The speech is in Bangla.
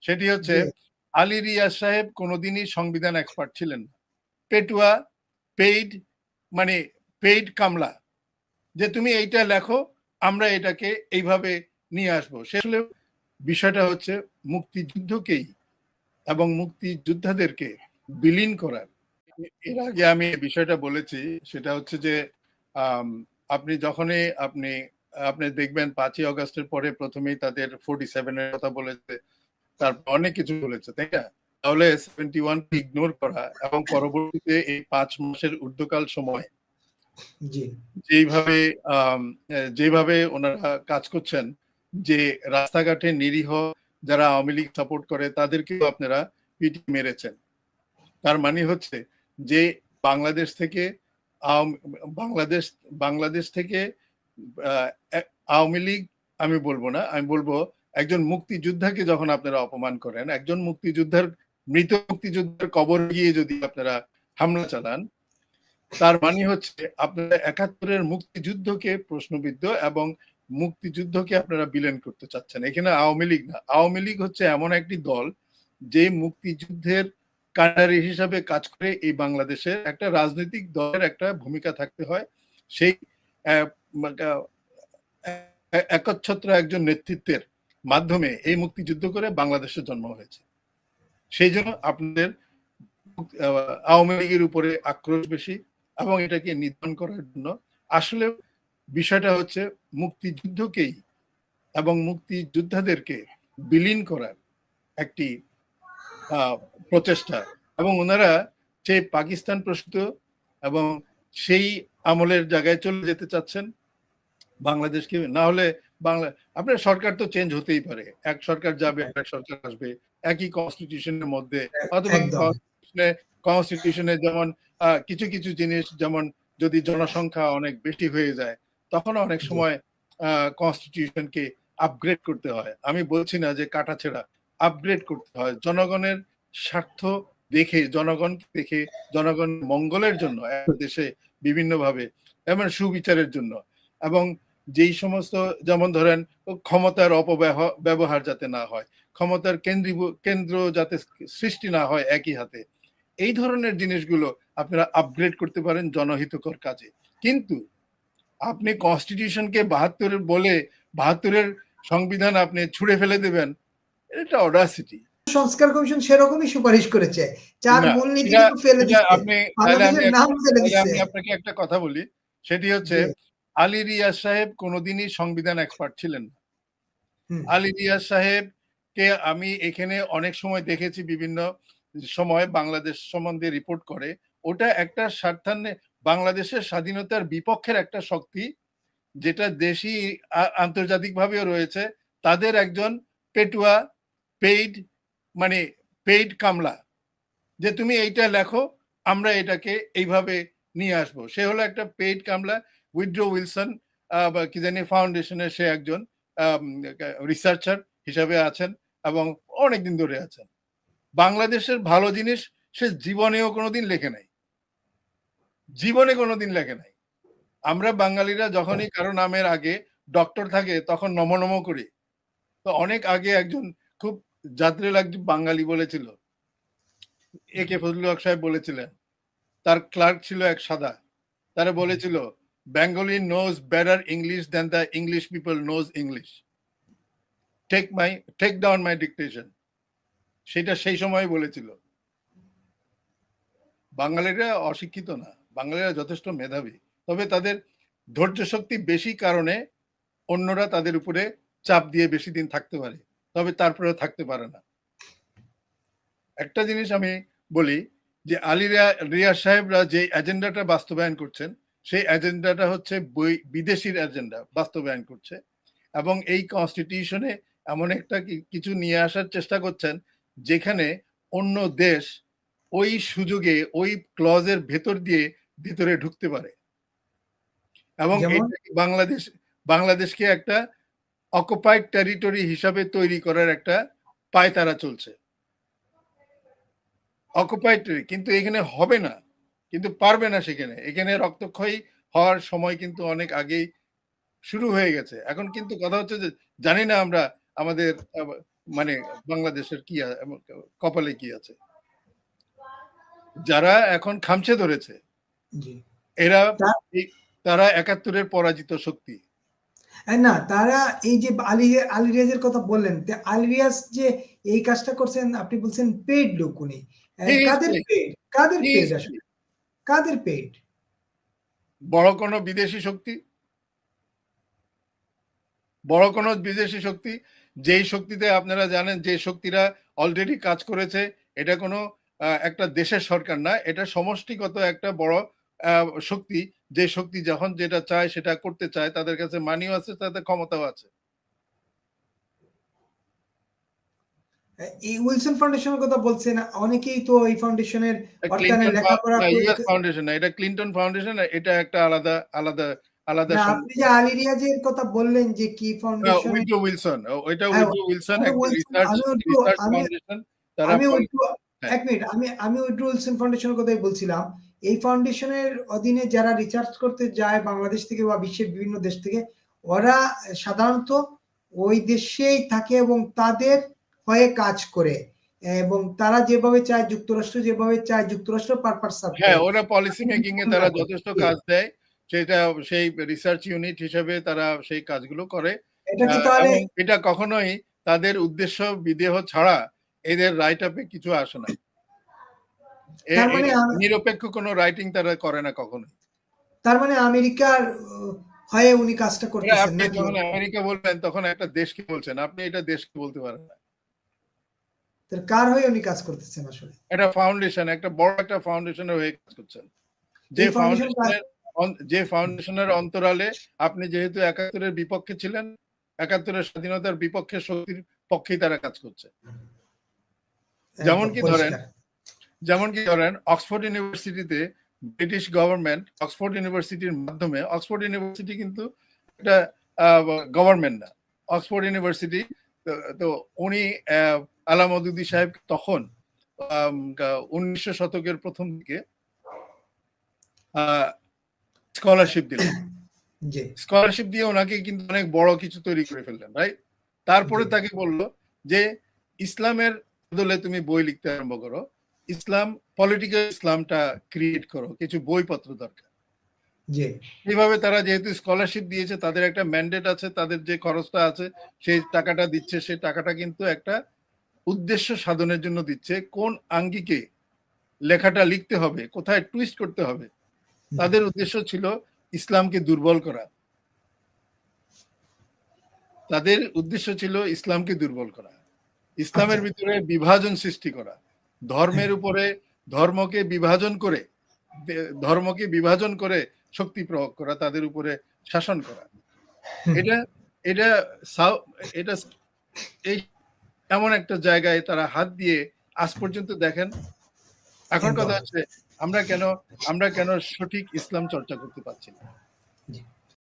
সেটি হচ্ছে জি। আলী রিয়াজ সাহেব কোনোদিনই সংবিধান এক্সপার্ট ছিলেন না। পেটুয়া, পেইড, মানে পেইড কামলা, যে তুমি এইটা লেখো, আমরা এটাকে এইভাবে নিয়ে আসবো। সে আসলে বিষয়টা হচ্ছে মুক্তিযুদ্ধকেই এবং মুক্তিযোদ্ধাদেরকে বিলীন করার। এর আগে আমি এই বিষয়টা বলেছি, সেটা হচ্ছে যে আপনি যখনই আপনি দেখবেন 5ই অগাস্টের পরে প্রথমেই তাদের 47 এর কথা বলেছে, তারপর অনেক কিছু বলেছে, তাই না? তাহলে 71 কে ইগনোর করা এবং পরবর্তীতে এই 5 মাসের ঊর্ধ্বকাল সময় জি। যেইভাবে যেভাবে ওনারা কাজ করছেন, যে রাস্তাঘাটে নিরীহ যারা আওয়ামী লীগ সাপোর্ট করে তাদেরকেও আপনারা পিটিয়ে মেরেছেন। তার মানে হচ্ছে যে বাংলাদেশ থেকে বাংলাদেশ বাংলাদেশ থেকে আওয়ামী লীগ আমি বলবো না, আমি বলবো একজন মুক্তিযোদ্ধাকে যখন আপনারা অপমান করেন, একজন মৃত মুক্তিযোদ্ধার কবর গিয়ে যদি আপনারা হামলা চালান, তার মানে হচ্ছে আপনারা 71-এর মুক্তিযুদ্ধকে প্রশ্নবিদ্ধ এবং মুক্তিযুদ্ধকে আপনারা বিলীন করতে চাচ্ছেন। এখানে আওয়ামী লীগ না, আওয়ামী লীগ হচ্ছে এমন একটি দল যে মুক্তিযুদ্ধের কান্ডারি হিসাবে কাজ করে এই বাংলাদেশের একটা রাজনৈতিক দলের একটা ভূমিকা থাকতে হয়। সেই একচ্ছত্র একজন নেতৃত্বের মাধ্যমে এই মুক্তিযুদ্ধ করে বাংলাদেশের জন্ম হয়েছে। সেই জন্য আপনাদের আওয়ামী লীগের উপরে আক্রোশ বেশি এবং এটাকে নিধন করার জন্য আসলে বিষয়টা হচ্ছে মুক্তিযুদ্ধকেই এবং মুক্তিযোদ্ধাদেরকে বিলীন করার একটি প্রচেষ্টা। এবং ওনারা সেই পাকিস্তান প্রসূত এবং সেই আমলের জায়গায় চলে যেতে চাচ্ছেন বাংলাদেশকে। না হলে আপনার সরকার তো চেঞ্জ হতেই পারে, এক সরকার যাবে এক সরকার আসবে একই কনস্টিটিউশনের মধ্যে, অথবা কনস্টিটিউশনে যেমন কিছু কিছু জিনিস, যেমন যদি জনসংখ্যা অনেক বেশি হয়ে যায় তখন অনেক সময় কনস্টিটিউশনকে আপগ্রেড করতে হয়। আমি বলছি না যে কাটাছেঁড়া, আপগ্রেড করতে হয় জনগণের স্বার্থ দেখে, জনগণকে দেখে, জনগণের মঙ্গলের জন্য দেশে বিভিন্নভাবে, এবং সুবিচারের জন্য, এবং যেই সমস্ত, যেমন ধরেন ক্ষমতার অপব্যবহার যাতে না হয়, ক্ষমতার কেন্দ্র যাতে সৃষ্টি না হয় একই হাতে, এই ধরনের জিনিসগুলো আপনারা আপগ্রেড করতে পারেন জনহিতকর কাজে। কিন্তু আপনি কনস্টিটিউশনকে 72 বলে 72-এর সংবিধান আপনি ছুঁড়ে ফেলে দেবেন, এটা অডাসিটি। সংস্কার কমিশন সেরকমই সুপারিশ করেছে, চার মূলনীতিগুলো ফেলে দিচ্ছে, বাংলাদেশের নাম ফেলে দিচ্ছে। আমি আপনাকে একটা কথা বলি, সেটি হচ্ছে আলী রিয়াজ সাহেব কোনোদিনই সংবিধান এক্সপার্ট ছিলেন না। আলী রিয়াজ সাহেব কে আমি এখানে অনেক সময় দেখেছি, বিভিন্ন সময় বাংলাদেশ সম্বন্ধে রিপোর্ট করে, ওটা একটা স্বার্থান্বে বাংলাদেশের স্বাধীনতার বিপক্ষের একটা শক্তি, যেটা দেশি আন্তর্জাতিকভাবেও রয়েছে, তাদের একজন পেটুয়া, পেইড, মানে পেইড কামলা, যে তুমি এইটা লেখো, আমরা এটাকে এইভাবে নিয়ে আসবো। সে হলো একটা পেইড কামলা। উইড্রো উইলসন বা কি জানি ফাউন্ডেশনের সে একজন রিসার্চার হিসাবে আছেন এবং অনেকদিন ধরে আছেন। বাংলাদেশের ভালো জিনিস সে জীবনেও কোনোদিন লেখে নাই, জীবনে কোনোদিন লেখে নাই। আমরা বাঙালিরা যখনই কারো নামের আগে ডক্টর থাকে তখন নম নম করি। তো অনেক আগে একজন খুব জাতরেল একজন বাঙালি বলেছিল, একে ফজলুল হক সাহেব বলেছিলেন, তার ক্লার্ক ছিল এক সাদা, তারা বলেছিল Bengali knows better English than the English people knows English, take down my dictation. সেটা সেই সময় বলেছিল। বাঙালিরা অশিক্ষিত না, বাঙালিরা যথেষ্ট মেধাবী, তবে তাদের ধৈর্য শক্তি বেশি কারণে অন্যরা তাদের উপরে চাপ দিয়ে বেশি দিন থাকতে পারে, তবে তারপরেও থাকতে পারে না। একটা জিনিস আমি বলি যে আলী রিয়াজ সাহেবরা যে এজেন্ডাটা বাস্তবায়ন করছেন, সেই এজেন্ডাটা হচ্ছে বিদেশির এজেন্ডা বাস্তবায়ন করছে, এবং এই কনস্টিটিউশনে এমন একটা কিছু নিয়ে আসার চেষ্টা করছেন যেখানে অন্য দেশ ওই সুযোগে ওই ক্লজের ভেতর দিয়ে ভেতরে ঢুকতে পারে, এবং বাংলাদেশকে একটা অকুপাইড টেরিটরি হিসাবে তৈরি করার একটা পায়তারা চলছে। অকুপাইড, কিন্তু এখানে হবে না, কিন্তু পারবে না সেখানে, এখানে রক্তক্ষয়ী হওয়ার সময় কিন্তু অনেক আগেই শুরু হয়ে গেছে। এখন কিন্তু কথা হচ্ছে যে জানি না আমরা আমাদের মানে বাংলাদেশের কি কপালে কি আছে? যারা এখন খামচে ধরেছে এরা তারা ৭১-এর পরাজিত শক্তি। না, তারা এই যে আলী রিয়াজের কথা বললেন, আলী রিয়াজ যে এই কাজটা করছেন আপনি বলছেন পেইড লোক উনি। কাদের পেইড? কাদের পেইড আসলে? কাদের পেইড? বড় কোন বিদেশি শক্তি, বড় কোন বিদেশি শক্তি, যেই শক্তিতে আপনারা জানেন যে শক্তিরা অলরেডি কাজ করেছে, এটা কোনো একটা দেশের সরকার না, এটা সমষ্টিগত একটা বড় শক্তি, যে শক্তি যখন যেটা চায় সেটা করতে চায়, তাদের কাছে মানিও আছে, তাদের ক্ষমতাও আছে। এই উইলসন ফাউন্ডেশনের কথা বলছেন, অনেকেই তো এই ফাউন্ডেশনের অর্থায়নে লেখাপড়া করে। ইউএস ফাউন্ডেশন না, এটা ক্লিনটন ফাউন্ডেশন, এটা একটা আলাদা আলাদা আলাদা। আপনি যে আলী রিয়াজের কথা বললেন যে কি ফাউন্ডেশন, উইড্রো উইলসন, ওইটা উইড্রো উইলসন একটা রিসার্চ ফাউন্ডেশন। আমি এক মিনিট, আমি উইড্রো উইলসন ফাউন্ডেশনের কথাই বলছিলাম। এই ফাউন্ডেশনের অধীনে যারা রিসার্চ করতে যায় বাংলাদেশ থেকে বা বিশ্বের বিভিন্ন দেশ থেকে, ওরা সাধারণত ওই দেশেই থাকে এবং তাদের হয়ে কাজ করে, এবং তারা যেভাবে চায়, যুক্তরাষ্ট্র যেভাবে চায়, যুক্তরাষ্ট্র পারপাস সার্ভ করে। ওরা পলিসি মেকিং এ তারা যথেষ্ট কাজ দেয়, সেটা সেই রিসার্চ ইউনিট হিসেবে তারা সেই কাজগুলো করে। এটা কি তাহলে এটা কখনোই তাদের উদ্দেশ্য বিদেহ ছাড়া এদের রাইট আপে কিছু আসে না। তার মানে নিরপেক্ষ কোনো রাইটিং তারা করে না কখনোই। তার মানে আমেরিকার হয়ে উনি কাজটা করতেছেন আপনি যখন আমেরিকা বলবেন তখন একটা দেশকে বলছেন, আপনি এটা দেশকে বলতে পারেন না। কার হয়ে উনি কাজ করতেছেন আসলে? এটা ফাউন্ডেশন, একটা বড় একটা ফাউন্ডেশনের হয়ে কাজ করছেন। যে ফাউন্ডেশনের অন্তরালে আপনি যেহেতু ৭১-এর বিপক্ষে ছিলেন, ৭১-এর স্বাধীনতার বিপক্ষে শক্তির পক্ষেই তারা কাজ করছে। যেমন কি ধরেন অক্সফোর্ড ইউনিভার্সিটিতে ব্রিটিশ গভর্নমেন্ট অক্সফোর্ড ইউনিভার্সিটির মাধ্যমে, অক্সফোর্ড ইউনিভার্সিটি কিন্তু একটা গভর্নমেন্ট না, অক্সফোর্ড ইউনিভার্সিটি, তো উনি আলা মওদুদি সাহেব তখন ১৯০০ শতকের প্রথম দিকে স্কলারশিপ দিলেন। স্কলারশিপ দিয়ে ওনাকে কিন্তু অনেক বড় কিছু তৈরি করে ফেললেন, রাইট? তারপরে তাকে বলল যে ইসলামের বদলে তুমি বই লিখতে আরম্ভ করো, ইসলাম, পলিটিক্যাল ইসলামটা ক্রিয়েট করো, কিছু বইপত্র দরকার। এইভাবে তারা যেহেতু স্কলারশিপ দিয়েছে, তাদের একটা ম্যান্ডেট আছে, তাদের যে খরচটা আছে সেই টাকাটা দিচ্ছে, সেই টাকাটা কিন্তু একটা উদ্দেশ্য সাধনের জন্য দিচ্ছে। কোন আঙ্গিকে লেখাটা লিখতে হবে, কোথায় টুইস্ট করতে হবে, তাদের উদ্দেশ্য ছিল ইসলামকে দুর্বল করা। তাদের উদ্দেশ্য ছিল ইসলামকে দুর্বল করা, ইসলামের ভিতরে বিভাজন সৃষ্টি করা, ধর্মের উপরে ধর্মকে বিভাজন করে শক্তি প্রয়োগ করা, তাদের উপরে শাসন করা। এটা এটা এটা এই এমন একটা জায়গায় তারা হাত দিয়ে আজ পর্যন্ত দেখেন। এখন কথা হচ্ছে আমরা কেন সঠিক ইসলাম চর্চা করতে পারছি না?